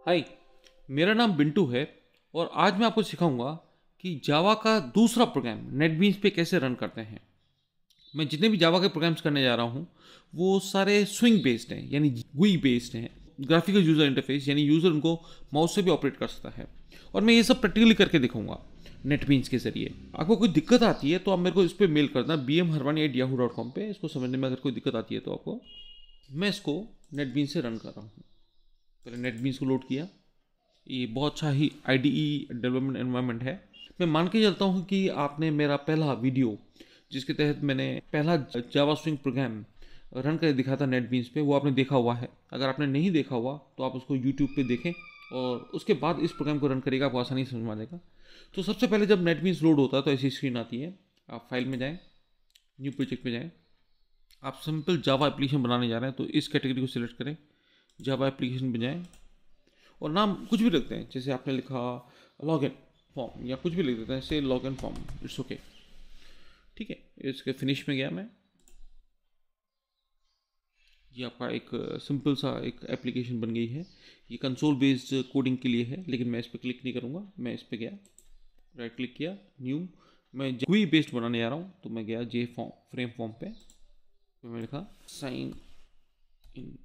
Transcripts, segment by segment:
हाय, मेरा नाम बिंटू है और आज मैं आपको सिखाऊंगा कि जावा का दूसरा प्रोग्राम नेटबीन्स पे कैसे रन करते हैं। मैं जितने भी जावा के प्रोग्राम्स करने जा रहा हूँ वो सारे स्विंग बेस्ड हैं, यानी GUI बेस्ड हैं, ग्राफिकल यूज़र इंटरफेस, यानी यूज़र उनको माउस से भी ऑपरेट कर सकता है। और मैं ये सब प्रैक्टिकली करके दिखाऊंगा नेटबीन्स के ज़रिए। आपको कोई दिक्कत आती है तो आप मेरे को इस पर मेल करना bmharwani@yahoo.com पे। इसको समझने में अगर कोई दिक्कत आती है तो आपको, मैं इसको नेटबीन्स से रन कर रहा हूँ। पहले नेटबीन्स को लोड किया। ये बहुत अच्छा ही IDE डेवलपमेंट एनवायरनमेंट है। मैं मान के चलता हूँ कि आपने मेरा पहला वीडियो, जिसके तहत मैंने पहला जावा स्विंग प्रोग्राम रन करके दिखाया था नेटबीन्स पे, वो आपने देखा हुआ है। अगर आपने नहीं देखा हुआ तो आप उसको यूट्यूब पे देखें और उसके बाद इस प्रोग्राम को रन करेगा, आपको आसानी से समझ में आ जाएगा। तो सबसे पहले जब नेटबीन्स लोड होता है तो ऐसी स्क्रीन आती है। आप फाइल में जाएँ, न्यू प्रोजेक्ट में जाएँ, आप सिंपल जावा एप्लीकेशन बनाने जा रहे हैं तो इस कैटेगरी को सिलेक्ट करें, जावा एप्लीकेशन पे जाएँ और नाम कुछ भी लिखते हैं। जैसे आपने लिखा लॉगिन फॉर्म या कुछ भी लिख देते हैं, से लॉगिन फॉर्म, इट्स ओके। ठीक है, इसके फिनिश में गया मैं। ये आपका एक सिंपल सा एक एप्लीकेशन बन गई है। ये कंसोल बेस्ड कोडिंग के लिए है, लेकिन मैं इस पर क्लिक नहीं करूँगा। मैं इस पर गया, राइट क्लिक किया, न्यू। मैं GUI बेस्ड बनाने जा रहा हूँ तो मैं गया जे फॉर्म फ्रेम फॉर्म पे। तो मैं लिखा साइन इन,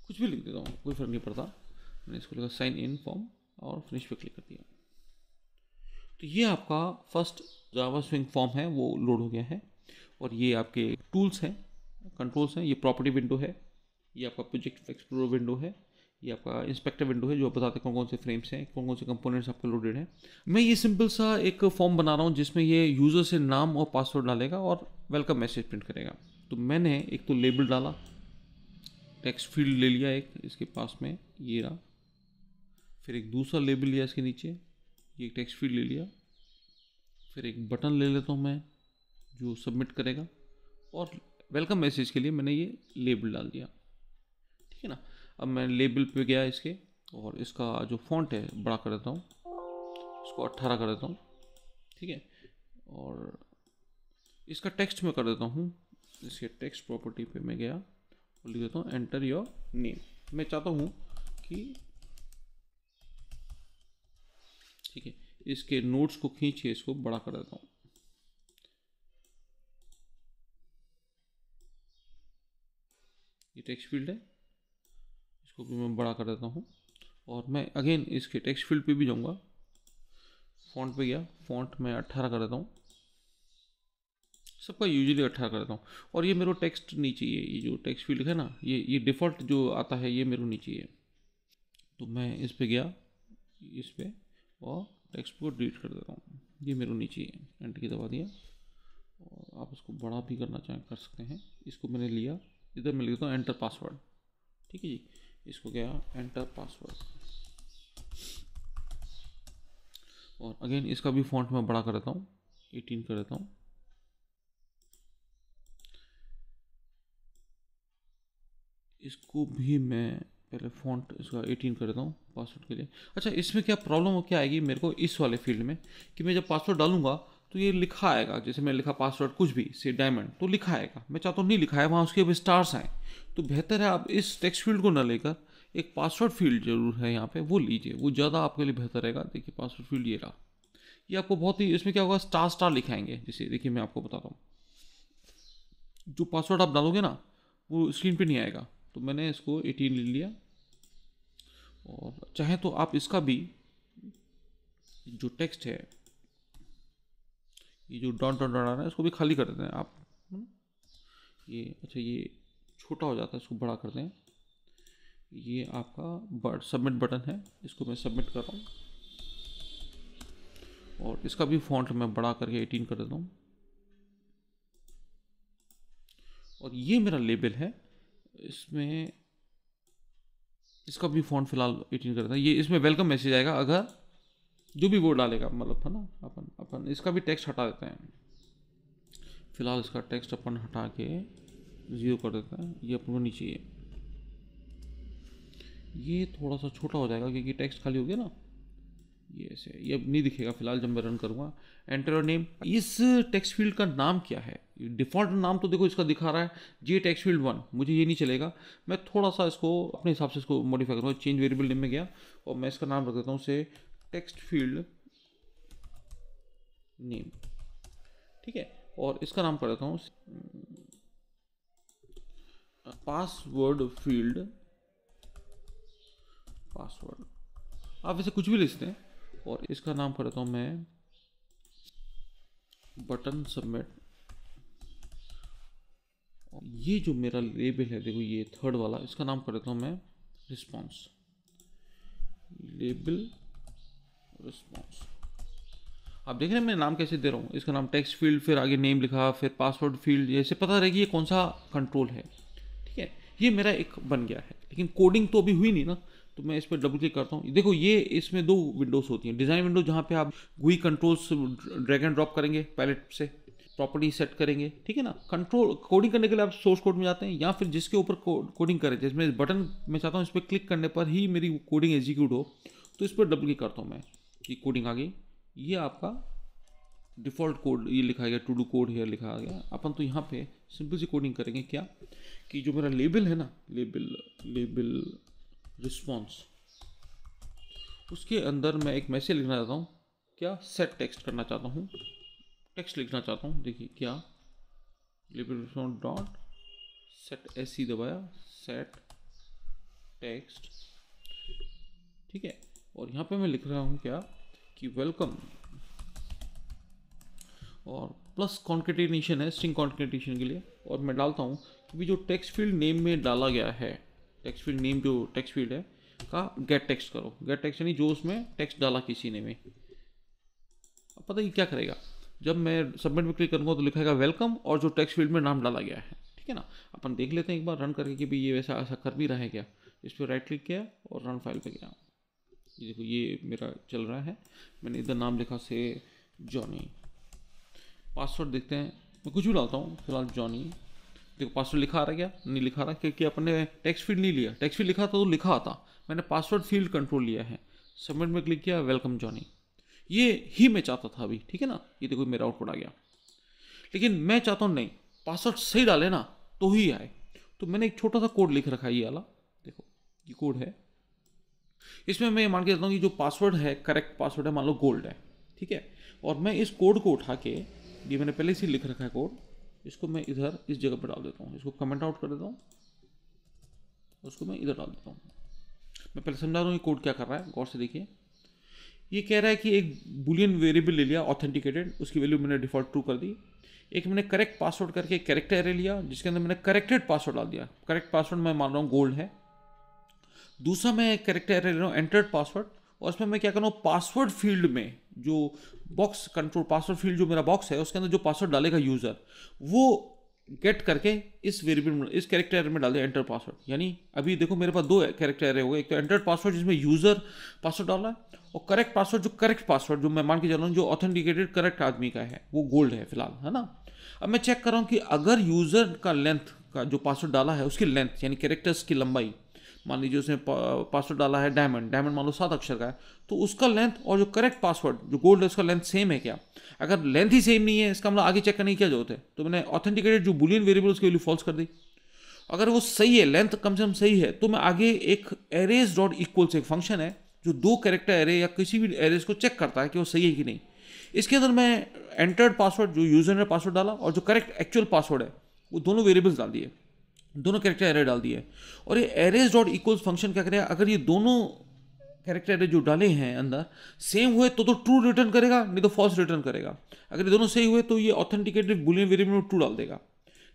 कुछ भी लिख देता हूँ, कोई फ़र्क नहीं पड़ता। मैंने इसको लिखा साइन इन फॉर्म और फिनिश पे क्लिक कर दिया। तो ये आपका फर्स्ट जावा स्विंग फॉर्म है, वो लोड हो गया है। और ये आपके टूल्स हैं, कंट्रोल्स हैं। ये प्रॉपर्टी विंडो है, ये आपका प्रोजेक्ट एक्सप्लोरर विंडो है, ये आपका इंस्पेक्टर विंडो है जो बताते हैं कौन कौन से फ्रेम्स हैं, कौन कौन से कंपोनेंट्स आपके लोडेड हैं। मैं ये सिंपल सा एक फॉर्म बना रहा हूँ जिसमें ये यूज़र से नाम और पासवर्ड डालेगा और वेलकम मैसेज प्रिंट करेगा। तो मैंने एक तो लेबल डाला, टेक्स्ट फील्ड ले लिया एक इसके पास में, ये रहा। फिर एक दूसरा लेबल लिया इसके नीचे, ये एक टेक्स्ट फील्ड ले लिया। फिर एक बटन ले लेता हूँ मैं जो सबमिट करेगा, और वेलकम मैसेज के लिए मैंने ये लेबल डाल दिया। ठीक है ना। अब मैं लेबल पे गया इसके, और इसका जो फॉन्ट है बड़ा कर देता हूँ, इसको 18 कर देता हूँ। ठीक है, और इसका टेक्स्ट में कर देता हूँ। इसके टेक्स्ट प्रॉपर्टी पे मैं गया और लिख देता हूँ एंटर योर नेम। मैं चाहता हूँ कि, ठीक है, इसके नोट्स को खींच के इसको बड़ा कर देता हूँ। ये टेक्स्ट फील्ड है, इसको भी मैं बड़ा कर देता हूँ। और मैं अगेन इसके टेक्स्ट फील्ड पे भी जाऊँगा, फॉन्ट पे गया, फॉन्ट मैं 18 कर देता हूँ। सबका यूजुअली 18 कर देता हूँ। और ये मेरे को टेक्स्ट नीचे है, ये जो टेक्स्ट फील्ड है ना, ये डिफ़ॉल्ट जो आता है ये मेरे को नीचे है। तो मैं इस पे गया, इस पे, और टेक्स्ट को डिलीट कर देता हूँ। ये मेरे को नीचे है, एंटर की दबा दिया। और आप इसको बड़ा भी करना चाहें कर सकते हैं। इसको मैंने लिया, इधर मैं लिखता हूँ एंटर पासवर्ड। ठीक है जी, इसको गया एंटर पासवर्ड। और अगेन इसका भी फॉन्ट मैं बड़ा कर देता हूँ, 18 कर देता हूँ। इसको भी मैं पहले फॉन्ट इसका 18 कर देता हूँ पासवर्ड के लिए। अच्छा, इसमें क्या प्रॉब्लम हो क्या आएगी मेरे को इस वाले फील्ड में, कि मैं जब पासवर्ड डालूंगा तो ये लिखा आएगा। जैसे मैं लिखा पासवर्ड कुछ भी से डायमंड, तो लिखा आएगा। मैं चाहता हूँ नहीं लिखा है, वहाँ उसके अब स्टार्स आए। तो बेहतर है आप इस टेक्स्ट फील्ड को ना लेकर एक पासवर्ड फील्ड जरूर है यहाँ पे, वो लीजिए, वो ज़्यादा आपके लिए बेहतर रहेगा। देखिए पासवर्ड फील्ड ये रहा। ये आपको बहुत ही, इसमें क्या होगा, स्टार स्टार लिखाएंगे। जैसे देखिए मैं आपको बताता हूँ, जो पासवर्ड आप डालोगे ना वो स्क्रीन पे नहीं आएगा। तो मैंने इसको 18 ले लिया। और चाहे तो आप इसका भी जो टेक्स्ट है, ये जो डॉट डॉट डॉट आ रहा है, इसको भी खाली कर देते हैं आप, है ना? ये अच्छा, ये छोटा हो जाता है, इसको बड़ा कर दें। ये आपका सबमिट बटन है, इसको मैं सबमिट कर रहा हूँ। और इसका भी फॉन्ट मैं बड़ा करके 18 कर देता हूँ। और ये मेरा लेबल है, इसमें इसका भी फॉन्ट फिलहाल 18 कर देता हूँ। ये इसमें वेलकम मैसेज आएगा अगर जो भी वो डालेगा, मतलब है ना। अपन इसका भी टेक्स्ट हटा देते हैं। फिलहाल इसका टेक्स्ट अपन हटा के 0 कर देते हैं। ये अपन को नीचे है, ये थोड़ा सा छोटा हो जाएगा क्योंकि टेक्स्ट खाली हो गया ना। ये ऐसे, ये अब नहीं दिखेगा फिलहाल जब मैं रन करूँगा। एंटर योर नेम, इस टेक्स्ट फील्ड का नाम क्या है? डिफ़ॉल्ट नाम तो देखो इसका दिखा रहा है जे टेक्स्ट फील्ड 1, मुझे ये नहीं चलेगा। मैं थोड़ा सा इसको अपने हिसाब से इसको मॉडिफाई करूँगा। चेंज वेरिएबल नेम में गया और मैं इसका नाम रख देता हूँ से टेक्स्ट फील्ड नेम, ठीक है। और इसका नाम कर देता हूँ पासवर्ड फील्ड, पासवर्ड, आप वैसे कुछ भी लिखते हैं। और इसका नाम कर देता हूँ मैं बटन सबमिट। ये जो मेरा लेबल है देखो ये थर्ड वाला, इसका नाम कर देता हूँ मैं रिस्पॉन्स, लेबल रिस्पॉन्स। आप देख रहे हैं मैं नाम कैसे दे रहा हूँ, इसका नाम टेक्स्ट फील्ड, फिर आगे नेम लिखा, फिर पासवर्ड फील्ड, जैसे पता रहेगी ये कौन सा कंट्रोल है, ठीक है। ये मेरा एक बन गया है, लेकिन कोडिंग तो अभी हुई नहीं ना, तो मैं इस पर डबल क्लिक करता हूँ। देखो ये इसमें दो विंडोज होती हैं। डिज़ाइन विंडो जहाँ पे आप GUI controls drag and drop करेंगे पैलेट से, प्रॉपर्टी सेट करेंगे, ठीक है ना। कंट्रोल कोडिंग करने के लिए आप सोर्स कोड में जाते हैं, या फिर जिसके ऊपर कोडिंग करें, जिसमें बटन मैं चाहता हूँ इस पर क्लिक करने पर ही मेरी कोडिंग एग्जीक्यूट हो, तो इस पर डबल क्लिक करता हूँ मैं कि कोडिंग आ गई। ये आपका डिफ़ॉल्ट कोड ये लिखा गया, टू डू कोड हेयर लिखा गया। अपन तो यहाँ पे सिंपल सी कोडिंग करेंगे क्या कि जो मेरा लेबल है ना, लेबल रिस्पॉन्स, उसके अंदर मैं एक मैसेज लिखना चाहता हूँ, क्या सेट टेक्स्ट करना चाहता हूँ, टेक्स्ट लिखना चाहता हूँ। देखिए क्या लेबल रिस्पॉन्स डॉट सेट, ऐसी दबाया, सेट टेक्स्ट, ठीक है। और यहाँ पे मैं लिख रहा हूँ क्या कि वेलकम, और प्लस कॉन्केटेनेशन है स्ट्रिंग कॉन्केटेनेशन के लिए। और मैं डालता हूँ कि जो टेक्स्ट फील्ड नेम में डाला गया है, टेक्स्ट फील्ड नेम जो टेक्स्ट फील्ड है का गेट टेक्स्ट करो। गेट टेक्स्ट यानी जो उसमें टेक्स्ट डाला किसी ने में। अब पता है क्या करेगा, जब मैं सबमिट में क्लिक करूँगा तो लिखाएगा वेलकम और जो टेक्स्ट फील्ड में नाम डाला गया है, ठीक है ना। अपन देख लेते हैं एक बार रन करके कि भाई ये वैसा ऐसा कर भी रहा है क्या। इस पर राइट क्लिक किया और रन फाइल पे गया। ये देखो ये मेरा चल रहा है। मैंने इधर नाम लिखा से जॉनी। पासवर्ड देखते हैं, मैं कुछ भी डालता हूँ फिलहाल जॉनी। देखो पासवर्ड लिखा आ रहा क्या, नहीं लिखा रहा, क्योंकि अपन ने टेक्स्ट फील्ड नहीं लिया। टेक्स्ट फील्ड लिखा था तो लिखा आता, मैंने पासवर्ड फील्ड कंट्रोल लिया है। सबमिट में क्लिक किया, वेलकम जॉनी। ये ही मैं चाहता था अभी, ठीक है ना। ये देखो मेरा आउटपुट आ गया, लेकिन मैं चाहता हूँ नहीं पासवर्ड सही डाले ना तो ही आए। तो मैंने एक छोटा सा कोड लिख रखा है, ये वाला देखो, ये कोड है। इसमें मैं मान के चलता हूँ कि जो पासवर्ड है करेक्ट पासवर्ड है, मान लो गोल्ड है, ठीक है। और मैं इस कोड को उठा के, ये मैंने पहले से लिख रखा है कोड, इसको मैं इधर इस जगह पर डाल देता हूँ। इसको कमेंट आउट कर देता हूँ, उसको मैं इधर डाल देता हूँ। मैं पहले समझा रहा हूँ ये कोड क्या कर रहा है, गौर से देखिए। ये कह रहा है कि एक बुलियन वेरिएबल ले लिया ऑथेंटिकेटेड, उसकी वैल्यू मैंने डिफॉल्ट ट्रू कर दी। एक मैंने करेक्ट पासवर्ड करके एक करेक्टर एरे लिया जिसके अंदर मैंने करेक्टेड पासवर्ड डाल दिया। करेक्ट पासवर्ड मैं मान रहा हूँ गोल्ड है। दूसरा मैं करेक्टर एरे ले रहा हूँ एंटर्ड पासवर्ड, और उसमें मैं क्या कर रहा हूँ पासवर्ड फील्ड में जो बॉक्स कंट्रोल पासवर्ड फील्ड जो मेरा बॉक्स है उसके अंदर जो पासवर्ड डालेगा यूजर, वो गेट करके इस वेरिएबल में इस कैरेक्टर एरे में डाल दिया एंटर पासवर्ड। यानी अभी देखो मेरे पास दो कैरेक्टर एरे हो गए, एक तो एंटर पासवर्ड जिसमें यूजर पासवर्ड डाला है, और करेक्ट पासवर्ड जो करेक्ट पासवर्ड जो मैं मान के चल रहा हूँ जो ऑथेंटिकेटेड करेक्ट आदमी का है वो गोल्ड है फिलहाल, है ना। अब मैं चेक कर रहा हूँ कि अगर यूजर का लेंथ का जो पासवर्ड डाला है उसकी लेंथ यानी कैरेक्टर्स की लंबाई, मान लीजिए उसने पासवर्ड डाला है डायमंड, डायमंड मान लो 7 अक्षर का है, तो उसका लेंथ और जो करेक्ट पासवर्ड जो गोल्ड है उसका लेंथ सेम है क्या। अगर लेंथ ही सेम नहीं है इसका मतलब आगे चेक करने की क्या जरूरत है। तो मैंने ऑथेंटिकेटेड जो बुलियन वेरिएबल उसकी वैल्यू फॉल्स कर दी। अगर वो सही है, लेंथ कम से कम सही है, तो मैं आगे एक एरेज डॉट इक्वल्स एक फंक्शन है जो दो कैरेक्टर एरे या किसी भी एरेज को चेक करता है कि वो सही है कि नहीं। इसके अंदर मैं एंटर्ड पासवर्ड जो यूजर ने पासवर्ड डाला और जो करेक्ट एक्चुअल पासवर्ड है वो दोनों वेरिएबल्स डाल दिए, दोनों कैरेक्टर एरे डाल दिए। और ये एरेज डॉट इक्वल्स फंक्शन क्या करेगा, अगर ये दोनों कैरेक्टर एरे जो डाले हैं अंदर सेम हुए तो ट्रू रिटर्न करेगा, नहीं तो फॉल्स रिटर्न करेगा। अगर ये दोनों सही हुए तो ये ऑथेंटिकेटेड बुलियन वेरिएबल में ट्रू डाल देगा,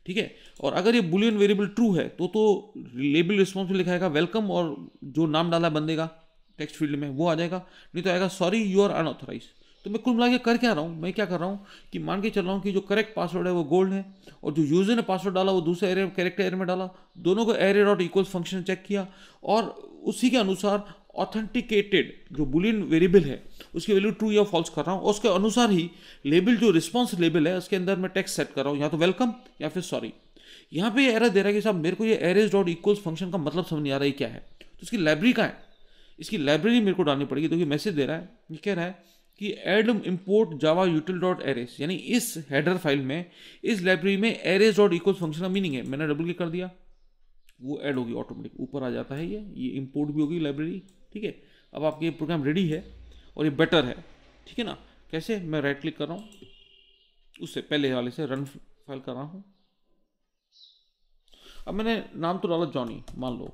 ठीक है। और अगर ये बुलियन वेरिएबल ट्रू है तो लेबल रिस्पॉन्स में लिखाएगा वेलकम, और जो नाम डाला बंदे का टेक्स्ट फील्ड में वो आ जाएगा, नहीं तो आएगा सॉरी यू आर अनऑथराइज। तो मैं कुल मिला के कर क्या रहा हूँ, मैं क्या कर रहा हूँ कि मान के चल रहा हूँ कि जो करेक्ट पासवर्ड है वो गोल्ड है, और जो यूजर ने पासवर्ड डाला वो दूसरे एरे कैरेक्टर एरे में डाला, दोनों को array dot equals function check किया, और उसी के अनुसार ऑथेंटिकेटेड जो बुलियन वेरिएबल है उसकी वैल्यू ट्रू या फॉल्स कर रहा हूँ। और उसके अनुसार ही लेबल जो रिस्पॉन्स लेबल है उसके अंदर मैं टेक्स्ट सेट कर रहा हूँ, या तो वेलकम या फिर सॉरी। यहाँ पे एरर दे रहा है कि साहब मेरे को ये एरेज डॉट इक्वल्स फंक्शन का मतलब समझ नहीं आ रहा है क्या है। तो उसकी लाइब्रेरी का है, इसकी लाइब्रेरी मेरे को डालनी पड़ेगी। देखिए मैसेज दे रहा है, ये कह रहा है कि add import Java util dot arrays, यानी इस हेडर फाइल में, इस लाइब्रेरी में एरेस डॉट इक्वल फंक्शन का मीनिंग है। मैंने डबल क्लिक कर दिया, वो ऐड होगी ऑटोमेटिक, ऊपर आ जाता है ये इंपोर्ट भी होगी लाइब्रेरी। ठीक है, अब आपके प्रोग्राम रेडी है और ये बेटर है। ठीक है ना, कैसे? मैं राइट क्लिक कर रहा हूँ, उससे पहले वाले से रन फाइल कर रहा हूँ। अब मैंने नाम तो डाला जॉनी मान लो,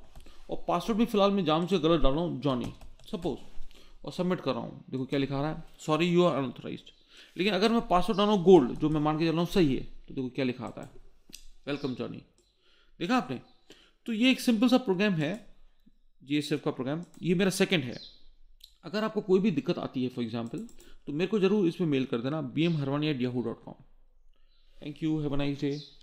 और पासवर्ड भी फिलहाल मैं जान से गलत डाल रहा हूँ जॉनी सपोज, और सबमिट कर रहा हूँ। देखो क्या लिखा रहा है, सॉरी यू आर अनऑथराइज्ड। लेकिन अगर मैं पासवर्ड डाल रहा हूँ गोल्ड, जो मैं मान के चल रहा हूँ सही है, तो देखो क्या लिखा आता है, वेलकम जॉनी। देखा आपने? तो ये एक सिंपल सा प्रोग्राम है GSF का प्रोग्राम, ये मेरा सेकंड है। अगर आपको कोई भी दिक्कत आती है फॉर एग्जांपल, तो मेरे को जरूर इसमें मेल कर देना bmharwani@yahoo.com। Thank you, have a nice day.